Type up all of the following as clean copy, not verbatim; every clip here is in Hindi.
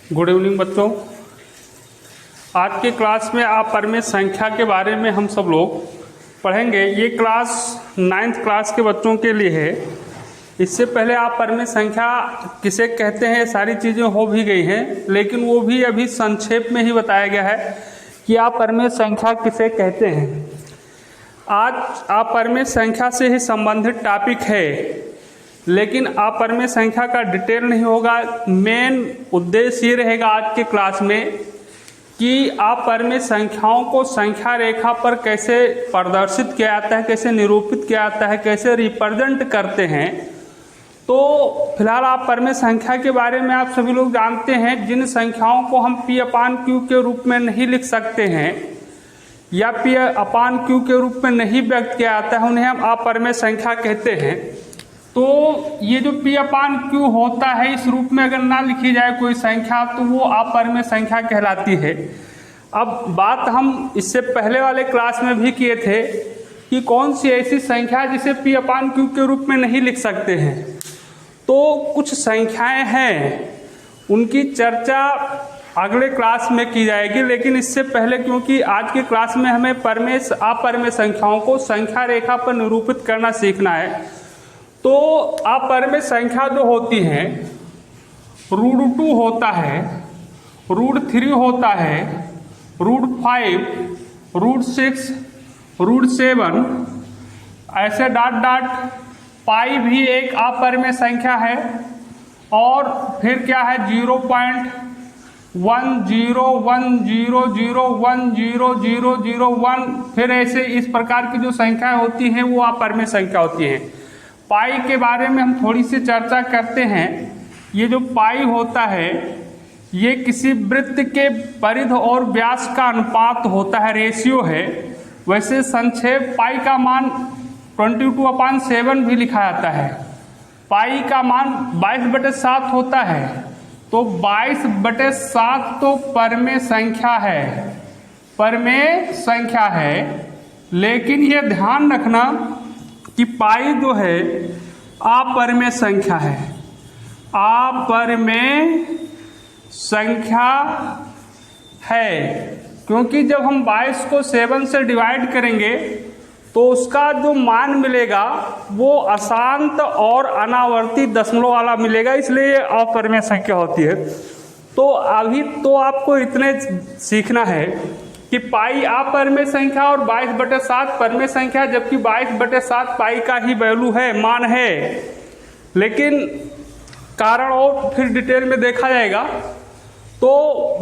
गुड इवनिंग बच्चों। आज के क्लास में अपरिमेय संख्या के बारे में हम सब लोग पढ़ेंगे। ये क्लास 9th क्लास के बच्चों के लिए है। इससे पहले अपरिमेय संख्या किसे कहते हैं सारी चीज़ें हो भी गई हैं, लेकिन वो भी अभी संक्षेप में ही बताया गया है कि अपरिमेय संख्या किसे कहते हैं। आज अपरिमेय संख्या से ही संबंधित टॉपिक है, लेकिन अपरिमेय संख्या का डिटेल नहीं होगा। मेन उद्देश्य ये रहेगा आज के क्लास में कि अपरिमेय संख्याओं को संख्या रेखा पर कैसे प्रदर्शित किया जाता है, कैसे निरूपित किया जाता है, कैसे रिप्रेजेंट करते हैं। तो फिलहाल अपरिमेय संख्या के बारे में आप सभी लोग जानते हैं, जिन संख्याओं को हम P/Q के रूप में नहीं लिख सकते हैं या P/Q के रूप में नहीं व्यक्त किया जाता है, उन्हें हम अपरिमेय संख्या कहते हैं। तो ये जो P/Q होता है, इस रूप में अगर ना लिखी जाए कोई संख्या तो वो अपरिमेय संख्या कहलाती है। अब बात हम इससे पहले वाले क्लास में भी किए थे कि कौन सी ऐसी संख्या जिसे P/Q के रूप में नहीं लिख सकते हैं। तो कुछ संख्याएं हैं, उनकी चर्चा अगले क्लास में की जाएगी, लेकिन इससे पहले क्योंकि आज की क्लास में हमें अपरिमेय संख्याओं को संख्या रेखा पर निरूपित करना सीखना है। तो अपरिमेय संख्या जो होती हैं, √2 होता है, √3 होता है, √5, √6, √7, ऐसे डॉट डॉट पाई भी एक अपरिमेय संख्या है। और फिर क्या है 0.1010010001, फिर ऐसे इस प्रकार की जो संख्याएं होती हैं वो अपरिमेय संख्या होती हैं। पाई के बारे में हम थोड़ी सी चर्चा करते हैं। ये जो पाई होता है, ये किसी वृत्त के परिध और व्यास का अनुपात होता है, रेशियो है। वैसे संक्षेप पाई का मान 22/7 भी लिखा जाता है। पाई का मान 22/7 होता है। तो 22/7 तो परमेय संख्या है, परमेय संख्या है। लेकिन ये ध्यान रखना कि पाई जो है अपरिमेय संख्या है, अपरिमेय संख्या है। क्योंकि जब हम 22 को 7 से डिवाइड करेंगे तो उसका जो मान मिलेगा वो अशांत और अनावर्ती दशमलव वाला मिलेगा, इसलिए अपरिमेय संख्या होती है। तो अभी तो आपको इतने सीखना है कि पाई अपरिमेय संख्या और 22/7 परिमेय संख्या, जबकि 22/7 पाई का ही वैल्यू है, मान है। लेकिन कारण और फिर डिटेल में देखा जाएगा। तो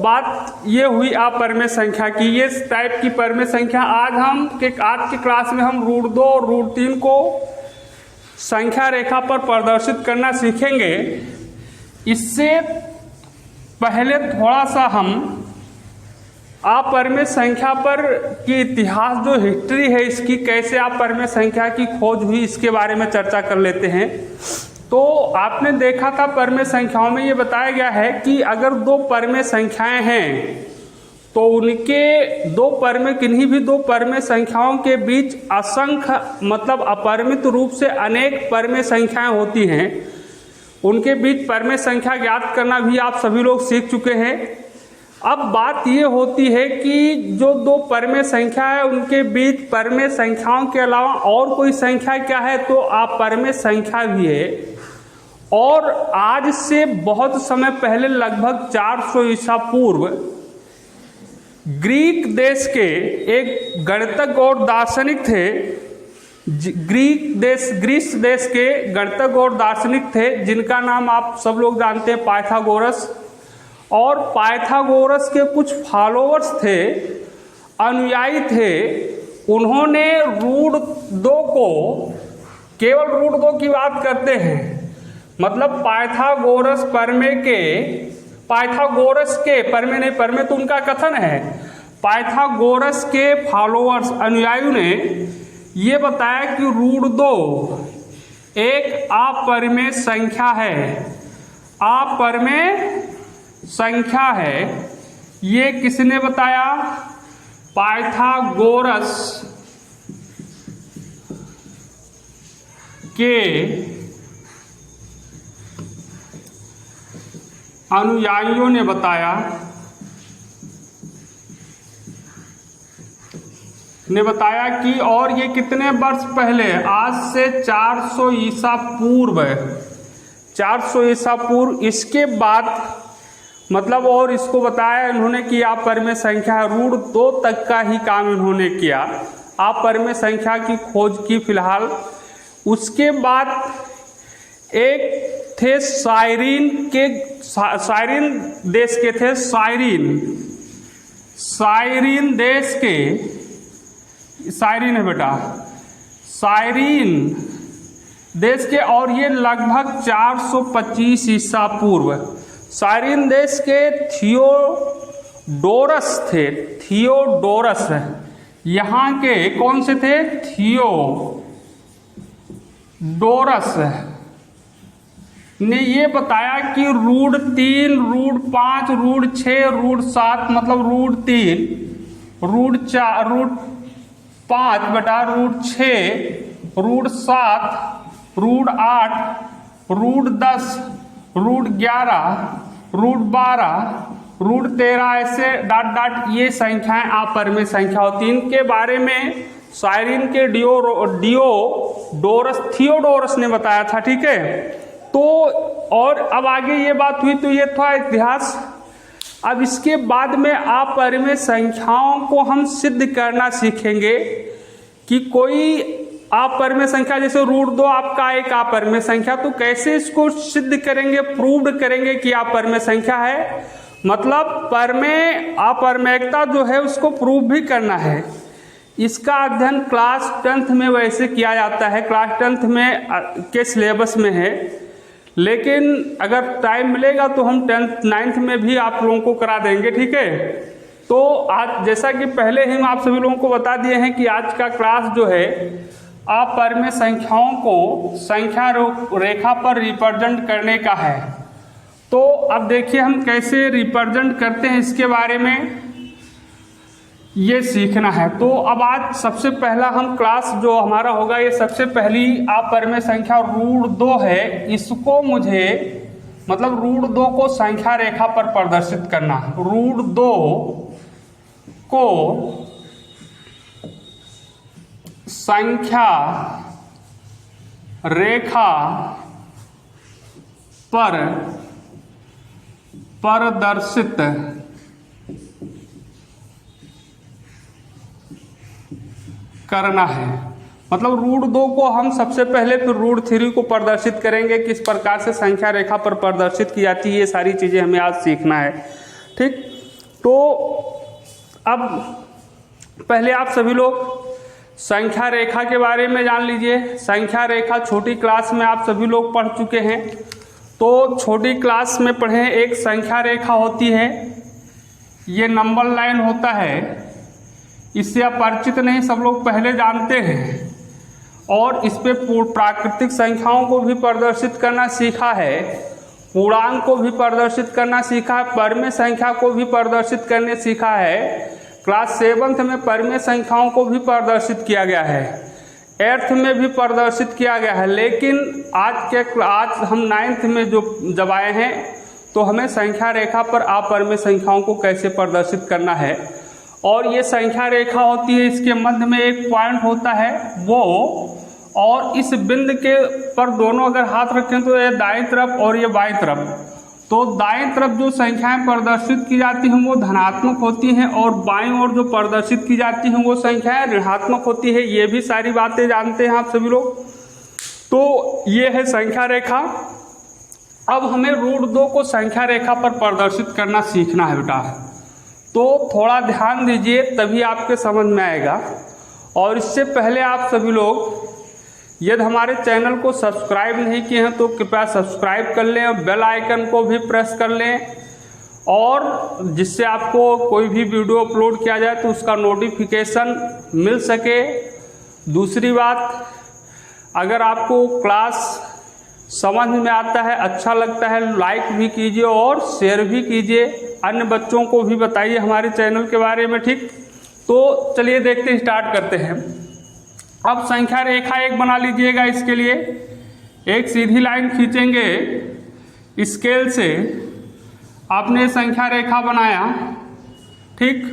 बात ये हुई अपरिमेय संख्या की, ये टाइप की परिमेय संख्या। आज की क्लास में हम √2 और √3 को संख्या रेखा पर प्रदर्शित करना सीखेंगे। इससे पहले थोड़ा सा हम अपरिमेय संख्या पर की इतिहास, जो हिस्ट्री है इसकी, कैसे अपरिमेय संख्या की खोज हुई, इसके बारे में चर्चा कर लेते हैं। तो आपने देखा था परिमेय संख्याओं में ये बताया गया है कि अगर दो परिमेय संख्याएं हैं तो उनके किन्हीं भी दो परिमेय संख्याओं के बीच असंख्य मतलब अपरिमित रूप से अनेक परिमेय संख्याएं होती हैं। उनके बीच परिमेय संख्या ज्ञात करना भी आप सभी लोग सीख चुके हैं। अब बात ये होती है कि जो दो परिमेय संख्या है उनके बीच परिमेय संख्याओं के अलावा और कोई संख्या क्या है, तो अपरिमेय संख्या भी है। और आज से बहुत समय पहले, लगभग 400 ईसा पूर्व, ग्रीक देश के एक गणितज्ञ और दार्शनिक थे। ग्रीस देश के गणितज्ञ और दार्शनिक थे, जिनका नाम आप सब लोग जानते हैं, पाइथागोरस। और पाइथागोरस के कुछ फॉलोअर्स थे, अनुयायी थे। उन्होंने √2 को, केवल √2 की बात करते हैं, मतलब पाइथागोरस परमे तो उनका कथन है। पाइथागोरस के फॉलोअर्स, अनुयायियों ने ये बताया कि √2 एक अपरिमेय संख्या है, अपरिमेय संख्या है। ये किसने बताया? पाइथागोरस के अनुयायियों ने बताया कि और ये कितने वर्ष पहले, आज से 400 ईसा पूर्व, 400 ईसा पूर्व, इसके बाद मतलब, और इसको बताया इन्होंने कि अपरिमेय संख्या रूट 2 तक का ही काम इन्होंने किया, अपरिमेय संख्या की खोज की फिलहाल। उसके बाद एक थे साइरिन देश के थे, साइरिन देश के, साइरिन है बेटा, साइरिन देश के, और ये लगभग 425 ईसा पूर्व। साइरिन देश के थियोडोरस थे, थियोडोरस यहाँ के कौन से थे, थियोडोरस ने ये बताया कि रूट 3, रूट 5, रूट 6, रूट 7, मतलब रूट 3, रूट 4, रूट 5 बटा root 6, root 7, root 8, root 10, root 11, root 12, root 13, ऐसे डॉट डॉट ये संख्याएं अपरिमेय संख्या होती। इनके बारे में साइरिन के थियोडोरस ने बताया था, ठीक है। तो और अब आगे ये बात हुई, तो ये था इतिहास। अब इसके बाद में अपरिमेय संख्याओं को हम सिद्ध करना सीखेंगे कि कोई अपरिमेय संख्या, जैसे रूट 2 आपका एक अपरिमेय संख्या, तो कैसे इसको सिद्ध करेंगे, प्रूव्ड करेंगे कि अपरिमेय संख्या है। मतलब अपरिमेयता जो है उसको प्रूव भी करना है। इसका अध्ययन क्लास 10th में वैसे किया जाता है, क्लास 10th में के सिलेबस में है, लेकिन अगर टाइम मिलेगा तो हम 9th में भी आप लोगों को करा देंगे, ठीक है। तो आज जैसा कि पहले ही हम आप सभी लोगों को बता दिए हैं कि आज का क्लास जो है अपरिमेय संख्याओं को संख्या रेखा पर रिप्रेजेंट करने का है। तो अब देखिए हम कैसे रिप्रेजेंट करते हैं, इसके बारे में ये सीखना है। तो अब आज सबसे पहला हम क्लास जो हमारा होगा, ये सबसे पहली अपरिमेय संख्या रूट 2 है, इसको मुझे मतलब रूट 2 को संख्या रेखा पर प्रदर्शित करना। रूट 2 को संख्या रेखा पर प्रदर्शित करना है। मतलब रूट 2 को हम सबसे पहले, फिर रूट 3 को प्रदर्शित करेंगे, किस प्रकार से संख्या रेखा पर प्रदर्शित की जाती है, ये सारी चीज़ें हमें आज सीखना है, ठीक। तो अब पहले आप सभी लोग संख्या रेखा के बारे में जान लीजिए। संख्या रेखा छोटी क्लास में आप सभी लोग पढ़ चुके हैं। तो छोटी क्लास में पढ़े, एक संख्या रेखा होती है, ये नंबर लाइन होता है, इससे आप परिचित नहीं, सब लोग पहले जानते हैं। और इस पे प्राकृतिक संख्याओं को भी प्रदर्शित करना सीखा है, पूर्णांक को भी प्रदर्शित करना सीखा है, परिमेय संख्या को भी प्रदर्शित करने सीखा है। क्लास 7th में परिमेय संख्याओं को भी प्रदर्शित किया गया है, 8th में भी प्रदर्शित किया गया है। लेकिन आज हम 9th में जब आए हैं, तो हमें संख्या रेखा पर अपरिमेय संख्याओं को कैसे प्रदर्शित करना है। और ये संख्या रेखा होती है, इसके मध्य में एक पॉइंट होता है वो, और इस बिंदु के पर दोनों अगर हाथ रखें तो ये दाईं तरफ और ये बाईं तरफ, तो दाईं तरफ जो संख्याएं प्रदर्शित की जाती हैं वो धनात्मक होती हैं, और बाईं ओर जो प्रदर्शित की जाती हैं वो संख्याएं ऋणात्मक होती है। ये भी सारी बातें जानते हैं आप सभी लोग। तो ये है संख्या रेखा। अब हमें रूट 2 को संख्या रेखा पर प्रदर्शित करना सीखना है बेटा, तो थोड़ा ध्यान दीजिए, तभी आपके समझ में आएगा। और इससे पहले आप सभी लोग यदि हमारे चैनल को सब्सक्राइब नहीं किए हैं तो कृपया सब्सक्राइब कर लें, और बेल आइकन को भी प्रेस कर लें, और जिससे आपको कोई भी वीडियो अपलोड किया जाए तो उसका नोटिफिकेशन मिल सके। दूसरी बात, अगर आपको क्लास समझ में आता है, अच्छा लगता है, लाइक भी कीजिए और शेयर भी कीजिए, अन्य बच्चों को भी बताइए हमारे चैनल के बारे में, ठीक। तो चलिए देखते हैं, स्टार्ट करते हैं। अब संख्या रेखा एक बना लीजिएगा। इसके लिए एक सीधी लाइन खींचेंगे स्केल से, आपने संख्या रेखा बनाया, ठीक,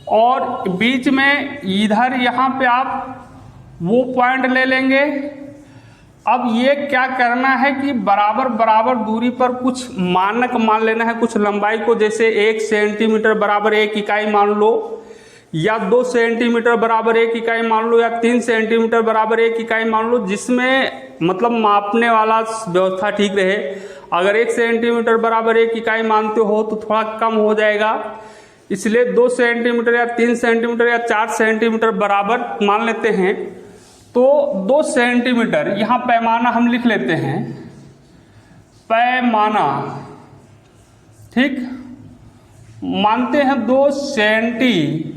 और बीच में इधर यहाँ पे आप वो पॉइंट ले लेंगे। अब ये क्या करना है कि बराबर बराबर दूरी पर कुछ मानक मान लेना है, कुछ लंबाई को, जैसे 1 सेंटीमीटर बराबर 1 इकाई मान लो, या 2 सेंटीमीटर बराबर 1 इकाई मान लो, या 3 सेंटीमीटर बराबर 1 इकाई मान लो, जिसमें मतलब मापने वाला व्यवस्था ठीक रहे। अगर 1 सेंटीमीटर बराबर 1 इकाई मानते हो तो थोड़ा कम हो जाएगा, इसलिए 2 सेंटीमीटर या 3 सेंटीमीटर या 4 सेंटीमीटर बराबर मान लेते हैं। तो 2 सेंटीमीटर यहाँ पैमाना हम लिख लेते हैं, पैमाना, ठीक, मानते हैं 2 सेंटीमीटर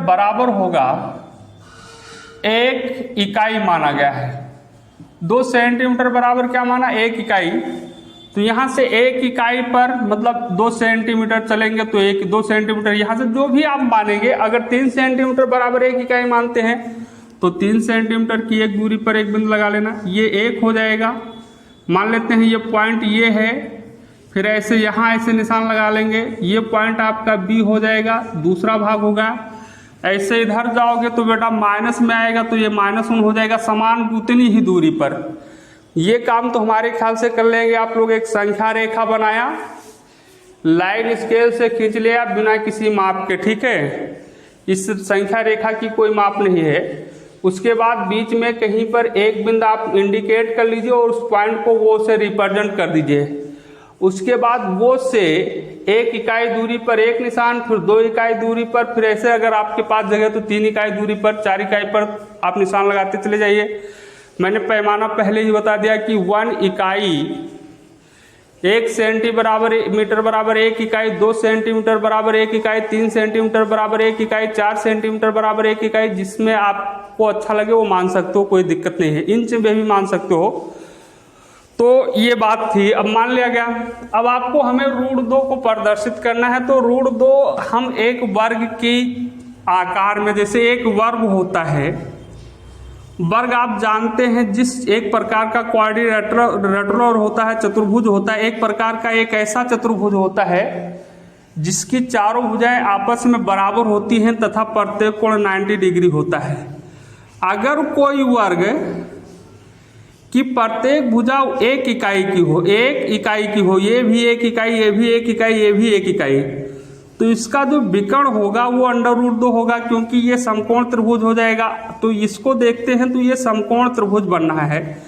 बराबर होगा 1 इकाई माना गया है। 2 सेंटीमीटर बराबर क्या माना, 1 इकाई। तो यहाँ से 1 इकाई पर मतलब 2 सेंटीमीटर चलेंगे तो 2 सेंटीमीटर यहाँ से जो भी आप मानेंगे। अगर 3 सेंटीमीटर बराबर 1 इकाई मानते हैं तो 3 सेंटीमीटर की एक दूरी पर एक बिंदु लगा लेना, ये 1 हो जाएगा। मान लेते हैं ये पॉइंट ये है, फिर ऐसे यहाँ ऐसे निशान लगा लेंगे, ये पॉइंट आपका बी हो जाएगा, दूसरा भाग होगा। ऐसे इधर जाओगे तो बेटा माइनस में आएगा, तो ये -1 हो जाएगा, समान उतनी ही दूरी पर। ये काम तो हमारे ख्याल से कर लेंगे आप लोग। एक संख्या रेखा बनाया, लाइन स्केल से खींच लिया बिना किसी माप के, ठीक है, इस संख्या रेखा की कोई माप नहीं है। उसके बाद बीच में कहीं पर एक बिंदु आप इंडिकेट कर लीजिए और उस पॉइंट को वो से रिप्रेजेंट कर दीजिए। उसके बाद वो से 1 इकाई दूरी पर एक निशान, फिर 2 इकाई दूरी पर, फिर ऐसे अगर आपके पास जगह तो 3 इकाई दूरी पर, 4 इकाई पर आप निशान लगाते चले जाइए। मैंने पैमाना पहले ही बता दिया कि 1 इकाई 1 सेंटीमीटर बराबर 1 इकाई, 2 सेंटीमीटर बराबर 1 इकाई, 3 सेंटीमीटर बराबर 1 इकाई, 4 सेंटीमीटर बराबर 1 इकाई, जिसमें आपको अच्छा लगे वो मान सकते हो, कोई दिक्कत नहीं है। इंच में भी मान सकते हो। तो ये बात थी। अब मान लिया गया, अब आपको हमें √2 को प्रदर्शित करना है। तो √2 हम एक वर्ग की आकार में, जैसे एक वर्ग होता है, वर्ग आप जानते हैं जिस एक प्रकार का क्वाड्रिलेटरल होता है, चतुर्भुज होता है, एक प्रकार का एक ऐसा चतुर्भुज होता है जिसकी चारों भुजाएं आपस में बराबर होती हैं तथा प्रत्येक कोण 90 डिग्री होता है। अगर कोई वर्ग कि प्रत्येक भुजा 1 इकाई की हो, 1 इकाई की हो, ये भी 1 इकाई, ये भी 1 इकाई, ये भी 1 इकाई, तो इसका जो विकर्ण होगा वो √2 होगा, क्योंकि ये समकोण त्रिभुज हो जाएगा। तो इसको देखते हैं तो ये समकोण त्रिभुज बन रहा है।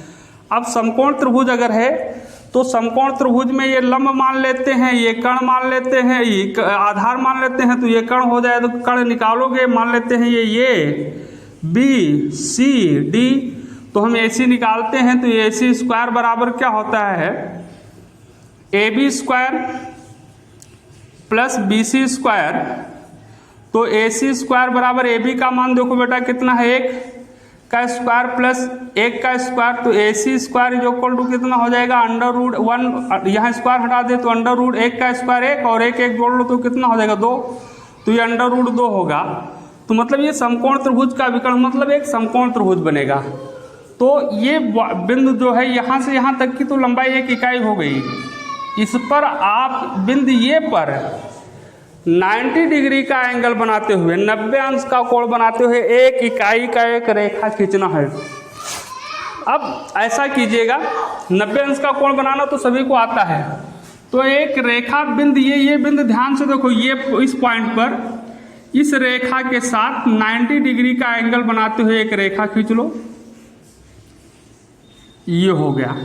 अब समकोण त्रिभुज अगर है तो समकोण त्रिभुज में ये लंब मान लेते हैं, ये कर्ण मान लेते हैं, ये आधार मान लेते हैं, तो ये कर्ण हो जाए। तो कर्ण निकालोगे, मान लेते हैं ये बी सी डी, तो हम AC निकालते हैं तो AC स्क्वायर बराबर क्या होता है, AB square plus BC square. तो AC स्क्वायर बराबर AB का मान देखो बेटा कितना है, 1 का स्क्वायर प्लस 1 का स्क्वायर। तो AC square is equal to कितना हो जाएगा, √1, यहाँ स्क्वायर हटा दे तो √1 का स्क्वायर 1 और 1 1 जोड़ लो तो कितना हो जाएगा 2, तो ये √2 होगा। तो मतलब ये समकोण त्रिभुज का विकर्ण, मतलब एक समकोण त्रिभुज बनेगा। तो ये बिंदु जो है यहाँ से यहाँ तक की तो लंबाई 1 इकाई हो गई। इस पर आप बिंदु ये पर 90 डिग्री का एंगल बनाते हुए, 90 अंश का कोण बनाते हुए 1 इकाई का एक रेखा खींचना है। अब ऐसा कीजिएगा, 90 अंश का कोण बनाना तो सभी को आता है। तो एक रेखा बिंदु ये बिंदु ध्यान से देखो, ये इस पॉइंट पर इस रेखा के साथ 90 डिग्री का एंगल बनाते हुए एक रेखा खींच लो। ये हो गया,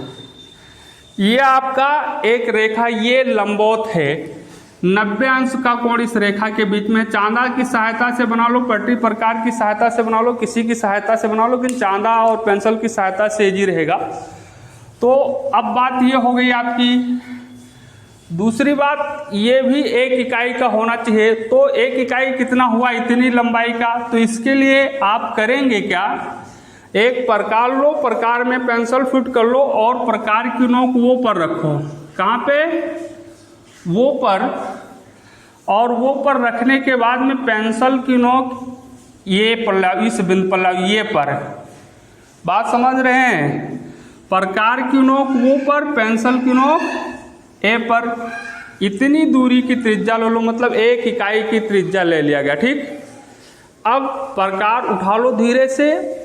ये आपका एक रेखा, ये लंबवत है। 90 अंश का कोण इस रेखा के बीच में। चांदा की सहायता से बना लो, पट्टी प्रकार की सहायता से बना लो, किसी की सहायता से बना लो, लेकिन चांदा और पेंसिल की सहायता से ही रहेगा। तो अब बात ये हो गई आपकी। दूसरी बात, ये भी 1 इकाई का होना चाहिए। तो 1 इकाई कितना हुआ, इतनी लंबाई का। तो इसके लिए आप करेंगे क्या, एक प्रकार लो, प्रकार में पेंसिल फिट कर लो और प्रकार की नोक वो पर रखो। कहाँ पे, वो पर। और वो पर रखने के बाद में पेंसिल की नोक ये पर, इस बिंदु पर, ये पर। बात समझ रहे हैं। प्रकार की नोक वो पर, पेंसिल की नोक ए पर। इतनी दूरी की त्रिज्या ले लो, मतलब 1 इकाई की त्रिज्या ले लिया गया। ठीक, अब प्रकार उठा लो धीरे से,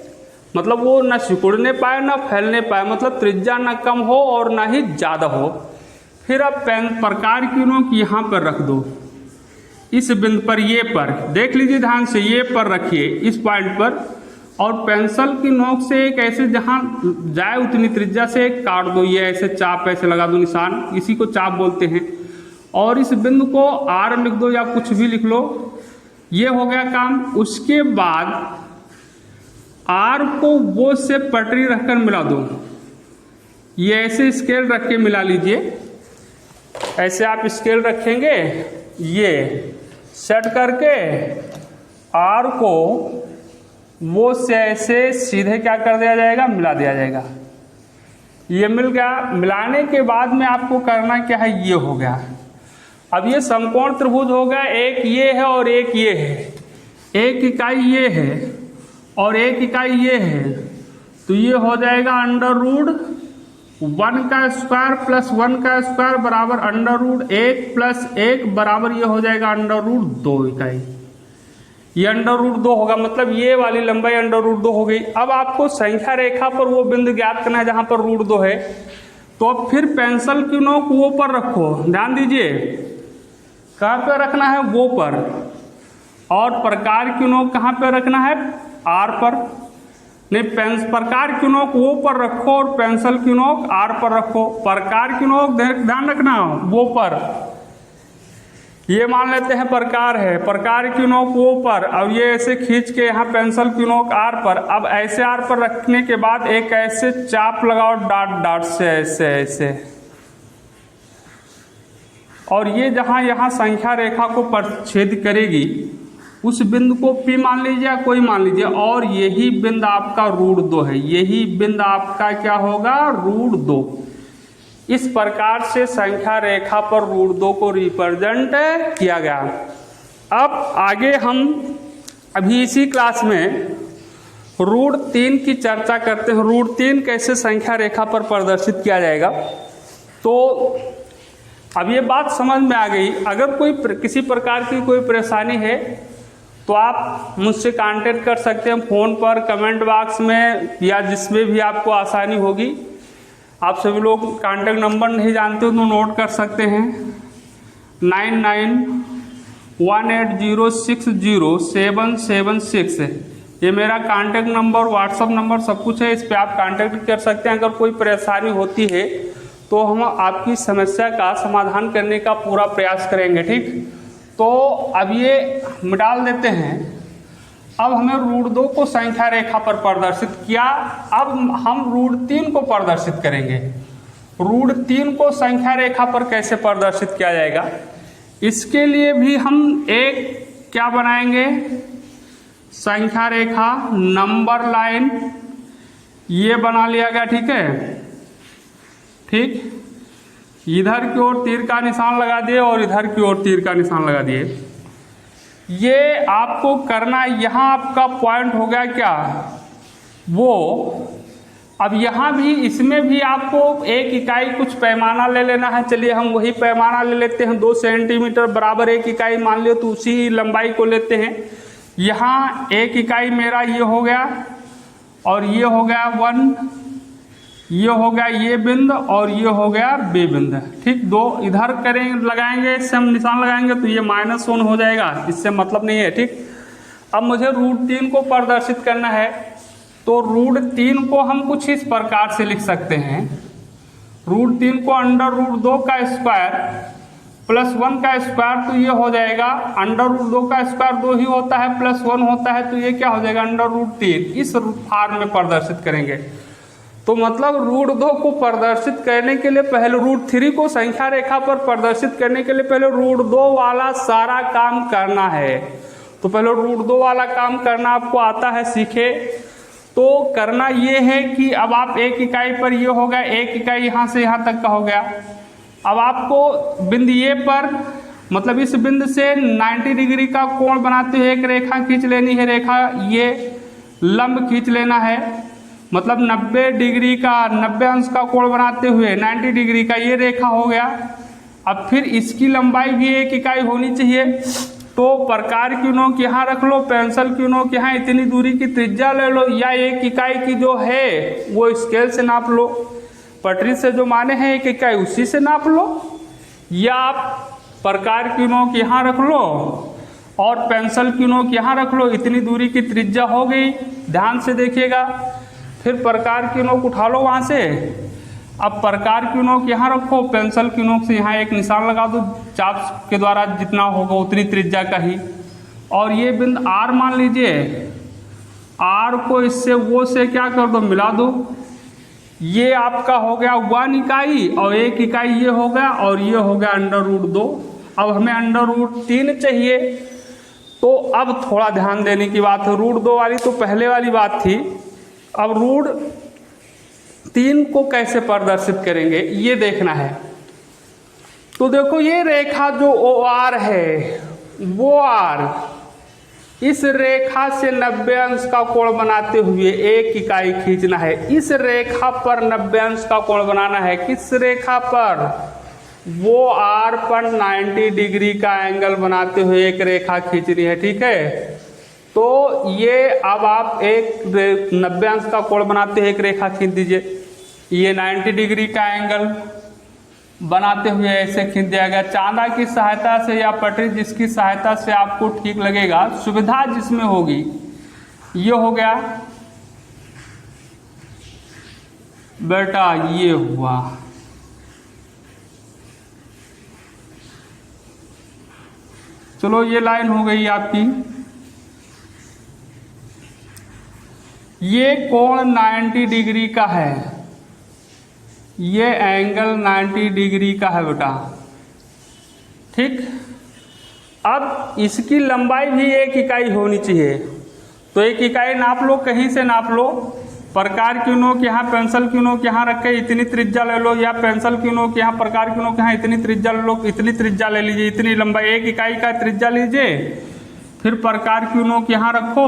मतलब वो ना सिकुड़ने पाए ना फैलने पाए, मतलब त्रिज्या ना कम हो और ना ही ज़्यादा हो। फिर अब प्रकार की नोक यहाँ पर रख दो, इस बिंदु पर, ये पर देख लीजिए ध्यान से, ये पर रखिए इस पॉइंट पर, और पेंसिल की नोक से एक ऐसे जहाँ जाए उतनी त्रिज्या से एक काट दो, ये ऐसे चाप ऐसे लगा दो निशान, इसी को चाप बोलते हैं। और इस बिंदु को आर लिख दो या कुछ भी लिख लो, ये हो गया काम। उसके बाद आर को वो से पटरी रखकर मिला दो, ये ऐसे स्केल रख के मिला लीजिए, ऐसे आप स्केल रखेंगे, ये सेट करके आर को वो से ऐसे सीधे क्या कर दिया जाएगा, मिला दिया जाएगा। ये मिल गया। मिलाने के बाद में आपको करना क्या है, ये हो गया। अब ये समकोण त्रिभुज हो गया, एक ये है और एक ये है, एक इकाई ये है और एक इकाई ये है, तो ये हो जाएगा √1 का स्क्वायर प्लस 1 का स्क्वायर बराबर √1 प्लस 1 बराबर ये हो जाएगा √2 इकाई। ये √2 होगा, मतलब ये वाली लंबाई √2 हो गई। अब आपको संख्या रेखा पर वो बिंदु ज्ञात करना है जहां पर √2 है, तो अब फिर पेंसिल की नोक वो पर रखो, ध्यान दीजिए कहाँ पे रखना है, वो पर, और प्रकार की नोक कहाँ पे रखना है, आर पर। नहीं, प्रकार की नोक वो पर रखो और पेंसिल की नोक आर पर रखो। प्रकार की नोक ध्यान रखना वो पर, ये मान लेते हैं प्रकार है, प्रकार की नोक वो पर, अब ये ऐसे खींच के यहाँ पेंसिल की नोक आर पर। अब ऐसे आर पर रखने के बाद एक ऐसे चाप लगाओ डॉट डॉट से, ऐसे ऐसे, और ये जहाँ यहाँ संख्या रेखा को परिच्छेद करेगी उस बिंदु को P मान लीजिए या कोई मान लीजिए, और यही बिंदु आपका √2 है, यही बिंदु आपका क्या होगा, √2। इस प्रकार से संख्या रेखा पर √2 को रिप्रेजेंट किया गया। अब आगे हम अभी इसी क्लास में √3 की चर्चा करते हैं। √3 कैसे संख्या रेखा पर प्रदर्शित किया जाएगा। तो अब ये बात समझ में आ गई। अगर कोई किसी प्रकार की कोई परेशानी है तो आप मुझसे कांटेक्ट कर सकते हैं फ़ोन पर, कमेंट बॉक्स में, या जिसमें भी आपको आसानी होगी। आप सभी लोग कांटेक्ट नंबर नहीं जानते हो तो नोट कर सकते हैं, 9918060776। ये मेरा कांटेक्ट नंबर, व्हाट्सअप नंबर सब कुछ है, इस पर आप कांटेक्ट कर सकते हैं। अगर कोई परेशानी होती है तो हम आपकी समस्या का समाधान करने का पूरा प्रयास करेंगे। ठीक, तो अब ये मिटाल देते हैं। अब हमें √2 को संख्या रेखा पर प्रदर्शित किया, अब हम √3 को प्रदर्शित करेंगे। √3 को संख्या रेखा पर कैसे प्रदर्शित किया जाएगा, इसके लिए भी हम एक क्या बनाएंगे, संख्या रेखा नंबर लाइन, ये बना लिया गया। ठीक है, ठीक, इधर की ओर तीर का निशान लगा दिए और इधर की ओर तीर का निशान लगा दिए। ये आपको करना, यहाँ आपका पॉइंट हो गया क्या, वो। अब यहाँ भी, इसमें भी आपको एक इकाई कुछ पैमाना ले लेना है। चलिए हम वही पैमाना ले लेते हैं, 2 सेंटीमीटर बराबर एक इकाई मान लियो, तो उसी लंबाई को लेते हैं। यहाँ एक इकाई मेरा ये हो गया और ये हो गया 1, ये हो गया ये बिंदु और ये हो गया बे बिंदु। ठीक, 2 इधर करेंगे, लगाएंगे, इससे हम निशान लगाएंगे तो ये -1 हो जाएगा, इससे मतलब नहीं है। ठीक, अब मुझे √3 को प्रदर्शित करना है, तो √3 को हम कुछ इस प्रकार से लिख सकते हैं। √3 को √2 का स्क्वायर प्लस 1 का स्क्वायर, तो ये हो जाएगा √2 का स्क्वायर 2 ही होता है, प्लस 1 होता है, तो ये क्या हो जाएगा √3। इस फॉर्म में प्रदर्शित करेंगे। तो मतलब √2 को प्रदर्शित करने के लिए पहले, √3 को संख्या रेखा पर प्रदर्शित करने के लिए पहले √2 वाला सारा काम करना है। तो पहले √2 वाला काम करना आपको आता है, सीखे। तो करना ये है कि अब आप एक इकाई पर, ये हो गया एक इकाई, यहाँ से यहाँ तक का हो गया। अब आपको बिंदु ये पर, मतलब इस बिंदु से 90 डिग्री का कोण बनाते हुए एक रेखा खींच लेनी है, रेखा ये लंब खींच लेना है। मतलब 90 डिग्री का 90 अंश का कोण बनाते हुए 90 डिग्री का ये रेखा हो गया। अब फिर इसकी लंबाई भी 1 इकाई होनी चाहिए, तो प्रकार की नोक यहाँ रख लो, पेंसिल की नोक यहाँ इतनी दूरी की त्रिज्या ले लो, या 1 इकाई की जो है वो स्केल से नाप लो, पटरी से जो माने हैं 1 इकाई उसी से नाप लो, या आप प्रकार की नोक यहाँ रख लो और पेंसिल की नोक यहाँ रख लो, इतनी दूरी की त्रिज्या हो गई। ध्यान से देखिएगा, फिर प्रकार की नोक उठा लो वहाँ से। अब प्रकार की नोक यहाँ रखो, पेंसिल की नोक से यहाँ एक निशान लगा दो, चाप के द्वारा जितना होगा उतनी त्रिज्या का ही। और ये बिंदु R मान लीजिए, R को इससे वो से क्या कर दो, मिला दो। ये आपका हो गया 1 इकाई और 1 इकाई ये हो गया, और ये हो गया √2। अब हमें √3 चाहिए, तो अब थोड़ा ध्यान देने की बात है। √2 वाली तो पहले वाली बात थी, अब √3 को कैसे प्रदर्शित करेंगे ये देखना है। तो देखो ये रेखा जो OR है, वो R इस रेखा से 90 अंश का कोण बनाते हुए 1 इकाई खींचना है। इस रेखा पर 90 अंश का कोण बनाना है। किस रेखा पर? वो R पर 90 डिग्री का एंगल बनाते हुए एक रेखा खींचनी है, ठीक है। तो ये अब आप 90 अंश का कोण बनाते हुए एक रेखा खींच दीजिए। ये 90 डिग्री का एंगल बनाते हुए ऐसे खींच दिया गया। चांदा की सहायता से या पटरी जिसकी सहायता से आपको ठीक लगेगा, सुविधा जिसमें होगी, ये हो गया बेटा, ये हुआ। चलो ये लाइन हो गई आपकी। ये कोण 90 डिग्री का है, ये एंगल 90 डिग्री का है बेटा, ठीक। अब इसकी लंबाई भी 1 इकाई होनी चाहिए, तो 1 इकाई नाप लो, कहीं से नाप लो। प्रकार की नोक यहाँ, पेंसिल की नोक यहाँ रख के इतनी त्रिज्या ले लो, या पेंसिल की नोक यहाँ, प्रकार की नोक यहाँ इतनी त्रिज्या ले लो, इतनी त्रिज्या ले लीजिए, इतनी लंबाई 1 इकाई का त्रिज्या लीजिए। फिर प्रकार की नोक यहाँ रखो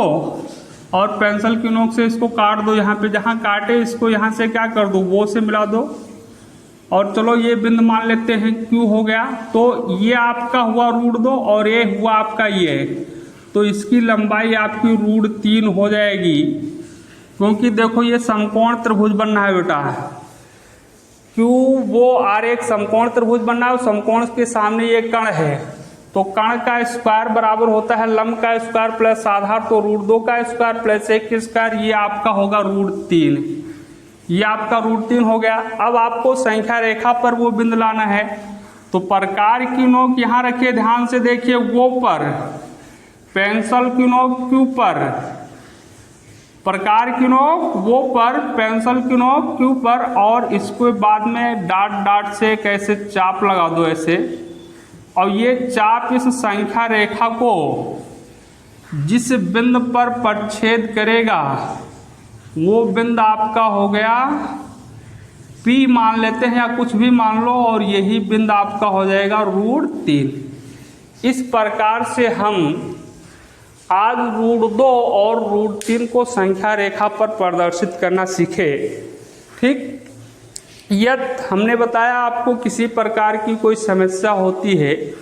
और पेंसिल की नोक से इसको काट दो, यहाँ पे जहाँ काटे इसको यहाँ से क्या कर दो, वो से मिला दो। और चलो ये बिंदु मान लेते हैं Q हो गया। तो ये आपका हुआ √2 और ये हुआ आपका ये, तो इसकी लंबाई आपकी √3 हो जाएगी। क्योंकि देखो ये समकोण त्रिभुज बनना है बेटा, Q वो R एक समकोण त्रिभुज बनना है, समकोण के सामने ये कण है, तो कण का स्क्वायर बराबर होता है लंब का स्क्वायर प्लस आधार, तो √2 का स्क्वायर प्लस 1 का स्क्वायर, ये आपका होगा √3। ये आपका √3 हो गया। अब आपको संख्या रेखा पर वो बिंदु लाना है, तो प्रकार की नोक यहाँ रखिए, ध्यान से देखिए, वो पर, पेंसिल की नोक Q पर, प्रकार की नोक वो पर, पेंसिल की नोक Q पर, और इसको बाद में डॉट डॉट से कैसे चाप लगा दो ऐसे, और ये चाप इस संख्या रेखा को जिस बिंदु पर परिच्छेद करेगा वो बिंदु आपका हो गया P मान लेते हैं, या कुछ भी मान लो, और यही बिंदु आपका हो जाएगा √3। इस प्रकार से हम आज √2 और √3 को संख्या रेखा पर प्रदर्शित करना सीखे, ठीक। यदि हमने बताया आपको किसी प्रकार की कोई समस्या होती है,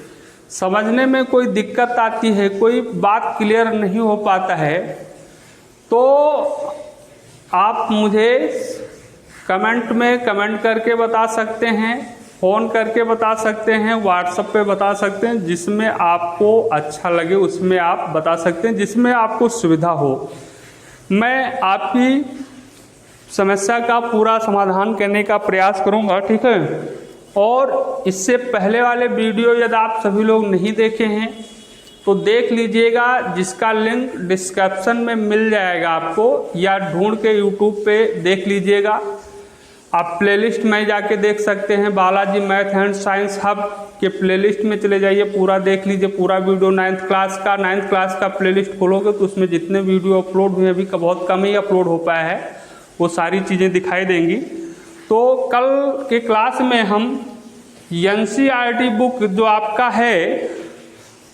समझने में कोई दिक्कत आती है, कोई बात क्लियर नहीं हो पाता है, तो आप मुझे कमेंट में कमेंट करके बता सकते हैं, फ़ोन करके बता सकते हैं, व्हाट्सएप पे बता सकते हैं, जिसमें आपको अच्छा लगे उसमें आप बता सकते हैं, जिसमें आपको सुविधा हो। मैं आपकी समस्या का पूरा समाधान करने का प्रयास करूंगा, ठीक है। और इससे पहले वाले वीडियो यदि आप सभी लोग नहीं देखे हैं तो देख लीजिएगा, जिसका लिंक डिस्क्रिप्शन में मिल जाएगा आपको, या ढूंढ के यूट्यूब पे देख लीजिएगा। आप प्लेलिस्ट में जाके देख सकते हैं, Balaji math and science hub के प्लेलिस्ट में चले जाइए, पूरा देख लीजिए, पूरा वीडियो 9th क्लास का प्लेलिस्ट खोलोगे तो उसमें जितने वीडियो अपलोड हुए, अभी का बहुत कम ही अपलोड हो पाया है, वो सारी चीज़ें दिखाई देंगी। तो कल के क्लास में हम NCERT बुक जो आपका है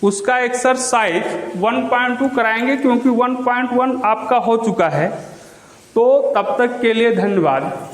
उसका एक्सरसाइज 1.2 कराएंगे, क्योंकि 1.1 आपका हो चुका है। तो तब तक के लिए धन्यवाद।